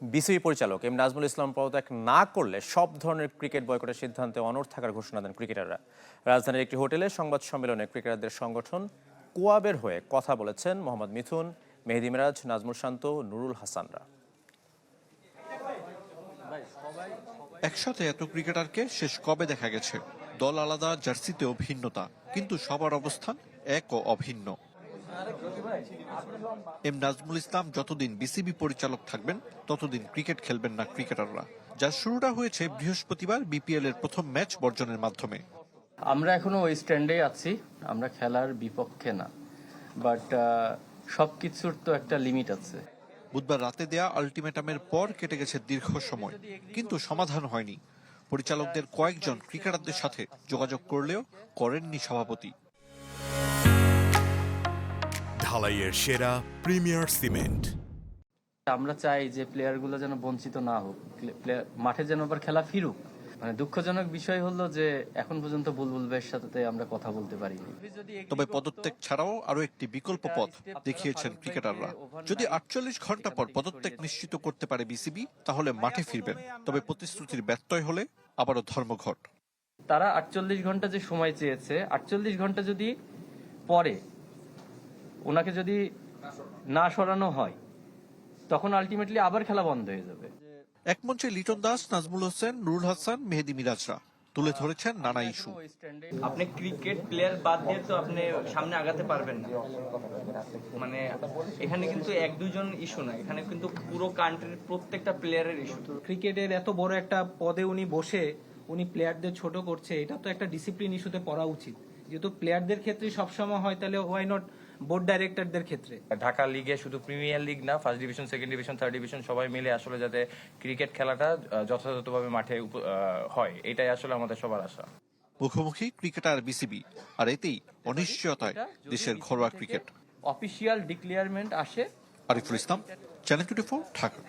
BCB পরিচালক M Nazmul Islam পদত্যাগ না করলে সব ধরনের ক্রিকেট বয়কটের সিদ্ধান্তে অনড় থাকার ঘোষণা দেন ক্রিকেটাররা। রাজধানীর একটি হোটেলে সংবাদ সম্মেলনে ক্রিকেটারদের সংগঠন কোয়াবের হয়ে কথা বলেছেন মোহাম্মদ মিথুন, মেহেদী মিরাজ, নাজমুল শান্ত, নুরুল হাসানরা। একসাথে এত ক্রিকেটারকে শেষ কবে দেখা গেছে? দল আলাদা, জার্সিতেও ভিন্নতা, কিন্তু সবার অবস্থান এক ও অভিন্ন। এম নাজমুল ইসলাম যতদিন বিসিবি পরিচালক থাকবেন ততদিন ক্রিকেট খেলবেন না ক্রিকেটাররা। যার শুরুটা হয়েছে বৃহস্পতিবার বিপিএল এর প্রথম ম্যাচ বর্জনের মাধ্যমে। আমরা এখনো ওই স্ট্যান্ডে আছি, আমরা খেলার বিপক্ষে না, বাট সবকিছুর তো একটা লিমিট আছে। বুধবার রাতে দেয়া আলটিমেটামের পর কেটে গেছে দীর্ঘ সময়, কিন্তু সমাধান হয়নি। পরিচালকদের কয়েকজন ক্রিকেটারদের সাথে যোগাযোগ করলেও করেননি সভাপতি। ঢালাইয়ের সেরা প্রিমিয়ার সিমেন্ট। আমরা চাই যে প্লেয়ারগুলো যেন বঞ্চিত না হোক, মাঠে যেন আবার খেলা ফিরুক। মানে দুঃখজনক বিষয় হলো যে এখন পর্যন্ত বুলবুল ভাইয়ের সাথে আমরা কথা বলতে পারিনি। তবে পদত্যাগ ছাড়াও আরো একটি বিকল্প পথ দেখিয়েছেন ক্রিকেটাররা। যদি 48 ঘন্টা পর পদত্যাগ নিশ্চিত করতে পারে বিসিবি, তাহলে মাঠে ফিরবেন। তবে প্রতিশ্রুতির ব্যত্যয় হলে আবারও ধর্মঘট। তারা 48 ঘন্টা যে সময় চেয়েছে, 48 ঘন্টা যদি পরে ওনাকে যদি না সরানো হয়, তখন আলটিমেটলি আবার খেলা বন্ধ হয়ে যাবে। এক মঞ্চে লিটন দাস, নাজমুল হোসেন, নুরুল হাসান, মেহেদী মিরাজরা তুলে ধরেছেন নানা ইস্যু। আপনি ক্রিকেট প্লেয়ার বাদ দিয়ে তো আপনি সামনে আগাতে পারবেন না। মানে এখানে কিন্তু এক দুইজন ইস্যু না, এখানে কিন্তু পুরো কান্ট্রির প্রত্যেকটা প্লেয়ারের ইস্যু। ক্রিকেটের এত বড় একটা পদে উনি বসে উনি প্লেয়ারদের ছোট করছে, এটা তো একটা ডিসিপ্লিন ইস্যুতে পড়া উচিত। যেহেতু প্লেয়ারদের ক্ষেত্রে সবসময় হয়, তাহলে ওয়াই নট বোর্ড ডাইরেক্টরদের ক্ষেত্রে? ঢাকা লিগে শুধু প্রিমিয়ার লিগ না, first division, second division, third division সবাই মিলে আসলে যাতে ক্রিকেট খেলাটা যথাযথভাবে মাঠে হয়, এটাই আসলে আমাদের সবার আশা। মুখোমুখি ক্রিকেটার বিসিবি, আর এতেই অনিশ্চয়তায় দেশের ঘরোয়া ক্রিকেট। অফিসিয়াল ডিক্লেয়ারমেন্ট আসে। আরিফুল ইসলাম, চ্যানেল 24, ঢাকা।